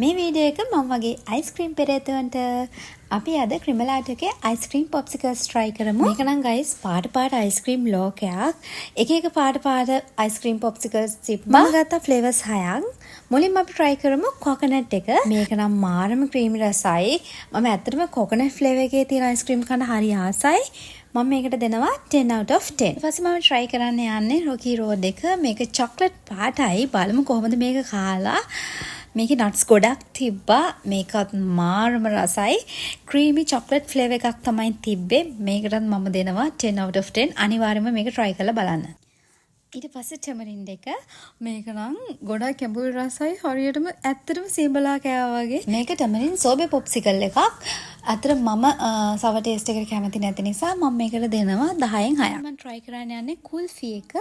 මේ වීඩියෝ එක මම වගේ අයිස්ක්‍රීම් පෙරේතවන්ට අපි අද ක්‍රිමලාට් එකේ අයිස්ක්‍රීම් පොප්සිකල්ස් try කරමු. මේක නම් guys පාට අයිස්ක්‍රීම් ලෝකයක්. එක පාට අයිස්ක්‍රීම් පොප්සිකල්ස් තිබ්බා. මම ගත්තා flavors 6ක්. මුලින්ම අපි try කරමු කොකනට් එක. මේක නම් මාරම ක්‍රීමි රසයි. මම ඇත්තටම කොකනට් ෆ්ලේවර් එකේ තියෙන අයිස්ක්‍රීම් කන්න හරි ආසයි. මම මේකට දෙනවා 10 out of 10. ඊට පස්සේ මම try කරන්න යන්නේ Rocky Road එක. මේක chocolate පාටයි. බලමු කොහොමද මේක කාලා. මේකේ nuts ගොඩක් තිබ්බා. මේකත් මාරම රසයි. creamy chocolate flavor එකක් තමයි තිබ්බේ. මේකටත් මම දෙනවා 10 out of 10. අනිවාර්යයෙන්ම මේක try කරලා බලන්න. ඊට පස්සේ tamarind එක මේක නම් ගොඩක් කැඹුරු රසයි. හරියටම ඇත්තටම සීබලා කෑවා වගේ. මේක tamarind sorbet popsicle එකක්. අතර මම sour taste එකට කැමති නැති නිසා මම මේකට දෙනවා 10න් 6ක්. මම try කරන්න යන්නේ kulfi එක.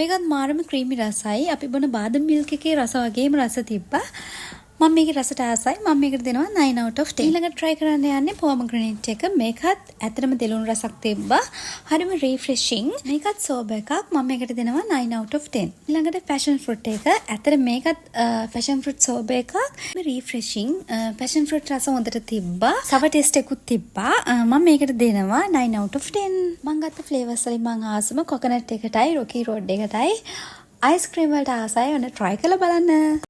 මේකත් මාරම creamy රසයි. අපි බොන බාදම් milk එකේ රස වගේම රස තිබ්බා. මම මේකේ රසට ආසයි. මම මේකට දෙනවා 9 out of 10. ඊළඟට try කරන්න යන්නේ pomegranate එක. මේකත් ඇත්තටම දෙලුණු රසක් තිබ්බා. හරිම refreshing. මේකත් sober එකක්. මම මේකට දෙනවා 9 out of 10. ඊළඟට passion fruit එක. ඇත්තට මේකත් passion fruit sober එකක්. refreshing. passion fruit රස හොඳට තිබ්බා. sour taste එකකුත් තිබ්බා. මම මේකට දෙනවා 9 out of 10. මම ගත්ත flavors වලින් මම ආසම coconut එකටයි Rocky Road එකටයි ice cream වලට ආසයි. ඔන්න try කරලා බලන්න.